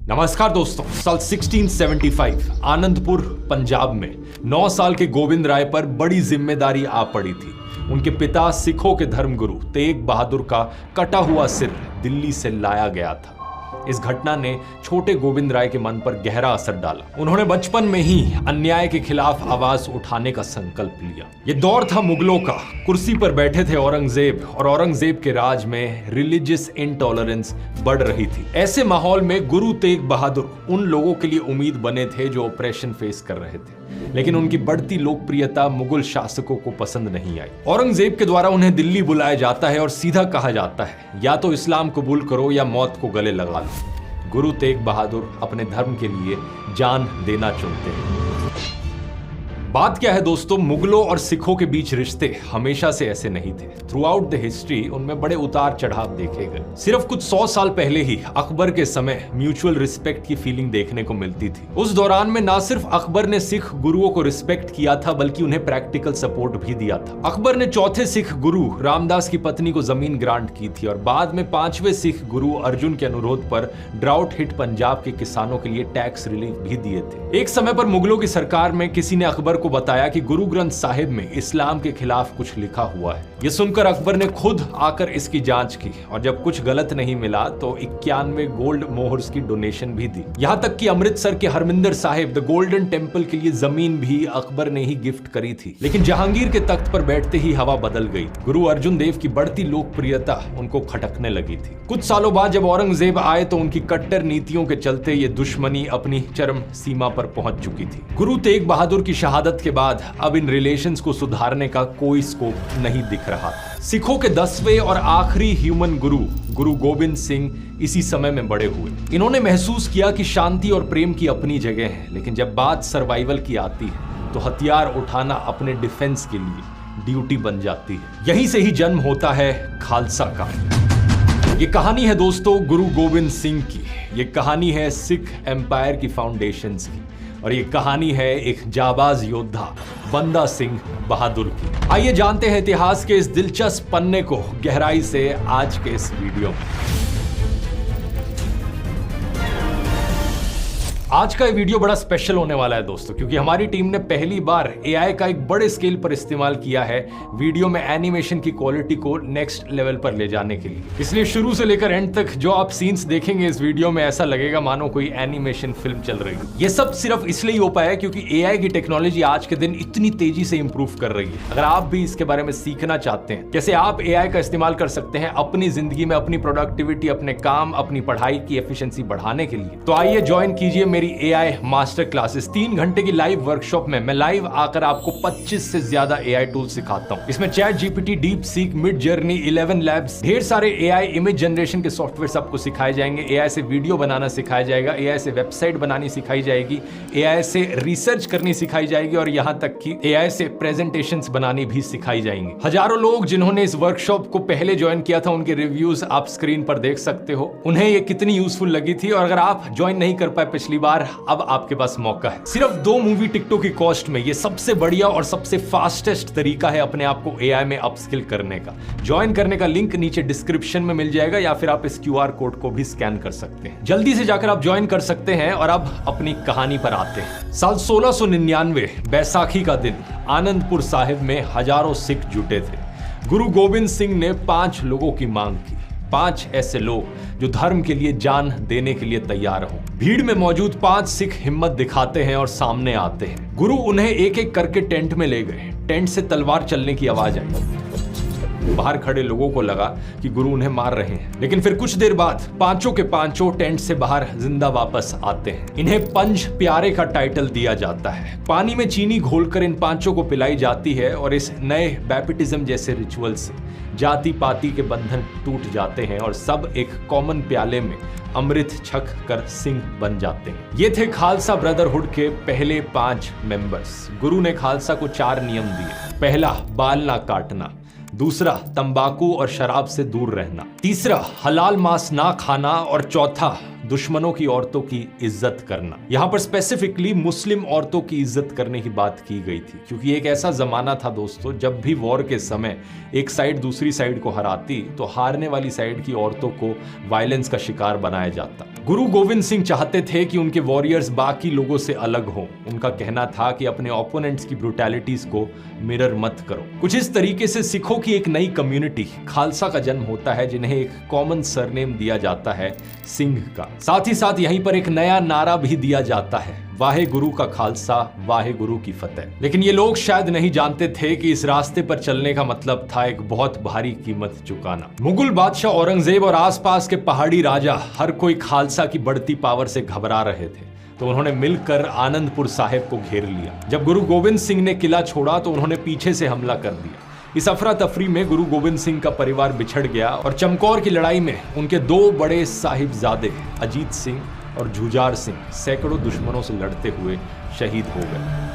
नमस्कार दोस्तों। साल 1675 आनंदपुर पंजाब में 9 साल के गोविंद राय पर बड़ी जिम्मेदारी आ पड़ी थी। उनके पिता सिखों के धर्मगुरु तेग बहादुर का कटा हुआ सिर दिल्ली से लाया गया था। इस घटना ने छोटे गोविंद राय के मन पर गहरा असर डाला। उन्होंने बचपन में ही अन्याय के खिलाफ आवाज उठाने का संकल्प लिया। ये दौर था मुगलों का। कुर्सी पर बैठे थे औरंगजेब और औरंगजेब के राज में रिलीजियस इंटॉलरेंस बढ़ रही थी। ऐसे माहौल में गुरु तेग बहादुर उन लोगों के लिए उम्मीद बने थे जो ऑपरेशन फेस कर रहे थे, लेकिन उनकी बढ़ती लोकप्रियता मुगल शासकों को पसंद नहीं आई। औरंगजेब के द्वारा उन्हें दिल्ली बुलाया जाता है और सीधा कहा जाता है, या तो इस्लाम कबूल करो या मौत को गले लगा लो। गुरु तेग बहादुर अपने धर्म के लिए जान देना चुनते हैं। बात क्या है दोस्तों, मुगलों और सिखों के बीच रिश्ते हमेशा से ऐसे नहीं थे। थ्रू आउट द हिस्ट्री उनमें बड़े उतार चढ़ाव देखे गए। सिर्फ कुछ 100 साल पहले ही अकबर के समय म्यूचुअल रिस्पेक्ट की फीलिंग देखने को मिलती थी। उस दौरान में ना सिर्फ अकबर ने सिख गुरुओं को रिस्पेक्ट किया था, बल्कि उन्हें प्रैक्टिकल सपोर्ट भी दिया था। अकबर ने चौथे सिख गुरु रामदास की पत्नी को जमीन ग्रांट की थी और बाद में 5वें सिख गुरु अर्जुन के अनुरोध पर ड्राउट हिट पंजाब के किसानों के लिए टैक्स रिलीफ भी दिए थे। एक समय पर मुगलों की सरकार में किसी ने अकबर को बताया कि गुरु ग्रंथ साहिब में इस्लाम के खिलाफ कुछ लिखा हुआ है। यह सुनकर अकबर ने खुद आकर इसकी जांच की और जब कुछ गलत नहीं मिला तो 91 गोल्ड मोहर्स की डोनेशन भी दी। यहां तक कि अमृतसर के Harmandir Sahib the Golden Temple के लिए जमीन भी अकबर ने ही गिफ्ट करी थी। लेकिन जहांगीर के तख्त पर बैठते ही हवा बदल गई। गुरु अर्जुन देव की बढ़ती लोकप्रियता उनको खटकने लगी थी। कुछ सालों बाद जब औरंगजेब आए तो उनकी कट्टर नीतियों के चलते ये दुश्मनी अपनी चरम सीमा पर पहुंच चुकी थी। गुरु तेग बहादुर की शहादत के बाद अब इन रिलेशंस को सुधारने का कोई स्कोप नहीं दिख रहा था। सिखों के 10वें और आखिरी ह्यूमन गुरु गुरु गोविंद सिंह इसी समय में बड़े हुए। इन्होंने महसूस किया कि शांति और प्रेम की अपनी जगह है, लेकिन जब बात सर्वाइवल की आती है तो हथियार उठाना अपने डिफेंस के लिए ड्यूटी बन जाती है। यहीं से ही जन्म होता है खालसा का। ये कहानी है दोस्तों गुरु गोविंद सिंह की। ये कहानी है सिख एम्पायर की फाउंडेशंस की और ये कहानी है एक जाबाज योद्धा बंदा सिंह बहादुर की। आइए जानते हैं इतिहास के इस दिलचस्प पन्ने को गहराई से आज के इस वीडियो में। आज का ये वीडियो बड़ा स्पेशल होने वाला है दोस्तों, क्योंकि हमारी टीम ने पहली बार एआई का एक बड़े स्केल पर इस्तेमाल किया है वीडियो में एनिमेशन की क्वालिटी को नेक्स्ट लेवल पर ले जाने के लिए। इसलिए शुरू से लेकर एंड तक जो आप सीन्स देखेंगे इस वीडियो में, ऐसा लगेगा मानो कोई एनिमेशन फिल्म चल रही है। ये सब सिर्फ इसलिए हो पाया क्योंकि एआई की टेक्नोलॉजी आज के दिन इतनी तेजी से इंप्रूव कर रही है। अगर आप भी इसके बारे में सीखना चाहते हैं, कैसे आप एआई का इस्तेमाल कर सकते हैं अपनी जिंदगी में, अपनी प्रोडक्टिविटी, अपने काम, अपनी पढ़ाई की एफिशिएंसी बढ़ाने के लिए, तो आइए ज्वाइन कीजिए मेरी एआई मास्टर क्लासेस। 3 घंटे की लाइव वर्कशॉप में मैं लाइव आकर आपको 25 से ज्यादा एआई टूल सिखाता हूं। इसमें chat GPT, deep seek, mid journey, 11 labs, ढेर सारे एआई इमेज जनरेशन के सॉफ्टवेयर आपको सिखाए जाएंगे। एआई से वीडियो बनाना सिखाया जाएगा, एआई से वेबसाइट बनानी सिखाई जाएगी, एआई से रिसर्च करनी सिखाई जाएगी और यहां तक कि एआई से प्रेजेंटेशंस बनानी भी सिखाई जाएंगी। हजारों लोग जिन्होंने इस वर्कशॉप को पहले ज्वाइन किया था, उनके रिव्यूज आप स्क्रीन पर देख सकते हो। उन्हें ये कितनी यूजफुल लगी थी, और अगर आप ज्वाइन नहीं कर पाए पिछली बार, अब आपके पास मौका है। सिर्फ 2 मूवी टिकटों की कॉस्ट में ये सबसे बढ़िया और सबसे फास्टेस्ट तरीका है अपने आप को एआई में अपस्किल करने का। ज्वाइन करने का लिंक नीचे डिस्क्रिप्शन में मिल जाएगा, या फिर आप इस क्यूआर कोड को भी स्कैन कर सकते हैं। जल्दी से जाकर आप ज्वाइन कर सकते हैं। और अब अपनी कहानी पर आते हैं। साल 1699 बैसाखी का दिन आनंदपुर साहिब में हजारों सिख जुटे थे। गुरु गोविंद सिंह ने 5 लोगों की मांग की। 5 ऐसे लोग जो धर्म के लिए जान देने के लिए तैयार हो। भीड़ में मौजूद 5 सिख हिम्मत दिखाते हैं और सामने आते हैं। गुरु उन्हें एक एक करके टेंट में ले गए। टेंट से तलवार चलने की आवाज आई। बाहर खड़े लोगों को लगा कि गुरु उन्हें मार रहे हैं, लेकिन फिर कुछ देर बाद 5 के 5 टेंट से बाहर जिंदा वापस आते हैं। इन्हें पंच प्यारे का टाइटल दिया जाता है। पानी में चीनी घोलकर इन 5 को पिलाई जाती है और इस नए बैप्टिज्म जैसे रिचुअल से जाति पाति के बंधन टूट जाते हैं और सब एक कॉमन प्याले में अमृत छक कर सिंह बन जाते हैं। ये थे खालसा ब्रदरहुड के पहले 5 मेंबर्स। गुरु ने खालसा को 4 नियम दिए। पहला, बाल ना काटना। दूसरा, तंबाकू और शराब से दूर रहना। तीसरा, हलाल मांस ना खाना। और चौथा, दुश्मनों की औरतों की इज्जत करना। यहाँ पर स्पेसिफिकली मुस्लिम औरतों की इज्जत करने की बात की गई थी, क्योंकि एक ऐसा जमाना था दोस्तों, जब भी वॉर के समय एक साइड दूसरी साइड को हराती तो हारने वाली साइड की औरतों को वायलेंस का शिकार बनाया जाता। गुरु गोविंद सिंह चाहते थे कि उनके वॉरियर्स बाकी लोगों से अलग हों। उनका कहना था कि अपने ओपोनेंट्स की ब्रूटैलिटीज को मिरर मत करो। कुछ इस तरीके से सिखों की एक नई कम्युनिटी खालसा का जन्म होता है, जिन्हें एक कॉमन सरनेम दिया जाता है सिंह का। साथ ही साथ यहीं पर एक नया नारा भी दिया जाता है, वाहे गुरु का खालसा, वाहे गुरु की फतेह। लेकिन ये लोग शायद नहीं जानते थे कि इस रास्ते पर चलने का मतलब था एक बहुत भारी कीमत चुकाना। मुगल बादशाह औरंगजेब और आसपास के पहाड़ी राजा हर कोई खालसा की बढ़ती पावर से घबरा रहे थे, तो उन्होंने मिलकर आनंदपुर साहिब को घेर लिया। जब गुरु गोविंद सिंह ने किला छोड़ा तो उन्होंने पीछे से हमला कर दिया। इस अफरा तफरी में गुरु गोविंद सिंह का परिवार बिछड़ गया और चमकौर की लड़ाई में उनके दो बड़े साहिबजादे अजीत सिंह और जुझार सिंह सैकड़ों दुश्मनों से लड़ते हुए शहीद हो गए।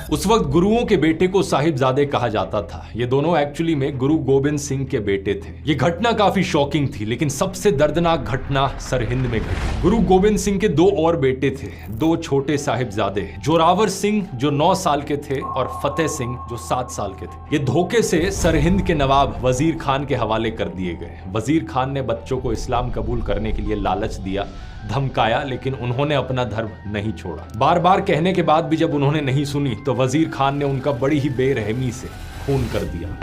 उस वक्त गुरुओं के बेटे को साहिबजादे कहा जाता था। ये दोनों एक्चुअली में गुरु गोविंद सिंह के बेटे थे। ये घटना काफी शॉकिंग थी, लेकिन सबसे दर्दनाक घटना सरहिंद में घटी। गुरु गोविंद सिंह के दो और बेटे थे, दो छोटे साहिबजादे, जोरावर सिंह जो 9 साल के थे और फतेह सिंह जो 7 साल के थे। ये धोखे से सरहिंद के नवाब वजीर खान के हवाले कर दिए गए। वजीर खान ने बच्चों को इस्लाम कबूल करने के लिए लालच दिया, धमकाया, लेकिन उन्होंने अपना धर्म नहीं छोड़ा। बार बार कहने के बाद भी जब उन्होंने नहीं सुनी तो वजीर खान ने उनका बड़ी ही बेरहमी से खून कर दिया।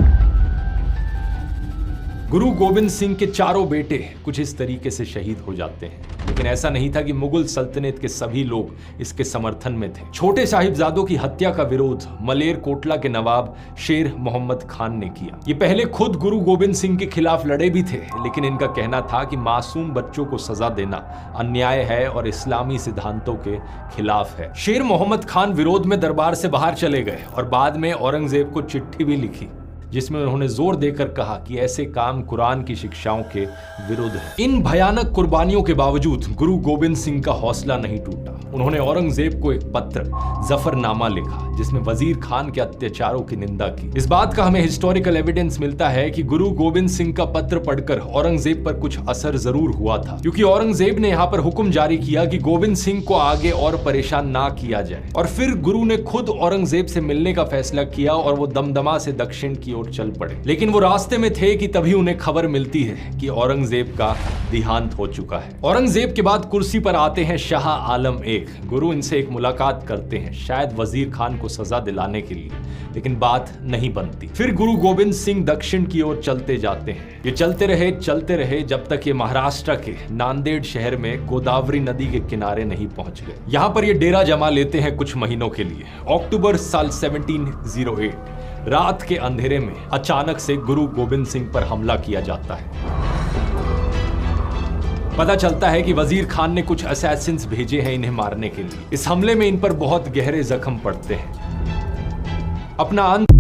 गुरु गोविंद सिंह के चारों बेटे कुछ इस तरीके से शहीद हो जाते हैं, लेकिन ऐसा नहीं था कि मुगल सल्तनत के सभी लोग इसके समर्थन में थे। छोटे साहिबजादों की हत्या का विरोध मलेर कोटला के नवाब शेर मोहम्मद खान ने किया। ये पहले खुद गुरु गोविंद सिंह के खिलाफ लड़े भी थे, लेकिन इनका कहना था कि मासूम बच्चों को सजा देना अन्याय है और इस्लामी सिद्धांतों के खिलाफ है। शेर मोहम्मद खान विरोध में दरबार से बाहर चले गए और बाद में औरंगजेब को चिट्ठी भी लिखी, जिसमें उन्होंने जोर देकर कहा कि ऐसे काम कुरान की शिक्षाओं के विरुद्ध है। इन भयानक कुर्बानियों के बावजूद गुरु गोविंद सिंह का हौसला नहीं टूटा। उन्होंने औरंगजेब को एक पत्र जफरनामा लिखा, जिसमें वजीर खान के अत्याचारों की निंदा की। इस बात का हमें हिस्टोरिकल एविडेंस मिलता है कि गुरु गोविंद सिंह का पत्र पढ़कर औरंगजेब पर कुछ असर जरूर हुआ था, क्योंकि औरंगजेब ने यहाँ पर हुक्म जारी किया कि गोविंद सिंह को आगे और परेशान ना किया जाए। और फिर गुरु ने खुद औरंगजेब से मिलने का फैसला किया और वो दमदमा से दक्षिण की ओर चल पड़े। लेकिन वो रास्ते में थे कि तभी उन्हें खबर मिलती है कि औरंगजेब का देहांत हो चुका है। औरंगजेब के बाद कुर्सी पर आते हैं शाह आलम एक। गुरु इनसे एक मुलाकात करते हैं, शायद वजीर खान को सजा दिलाने के लिए, लेकिन बात नहीं बनती। फिर गुरु गोविंद सिंह दक्षिण की ओर चलते जाते हैं। ये चलते रहे जब तक ये महाराष्ट्र के नांदेड़ शहर में गोदावरी नदी के किनारे नहीं पहुंच गए। यहाँ पर ये डेरा जमा लेते हैं कुछ महीनों के लिए। अक्टूबर साल 1708 रात के अंधेरे में अचानक से गुरु गोविंद सिंह पर हमला किया जाता है। पता चलता है कि वजीर खान ने कुछ असैसिन्स भेजे हैं इन्हें मारने के लिए। इस हमले में इन पर बहुत गहरे जख्म पड़ते हैं। अपना अंत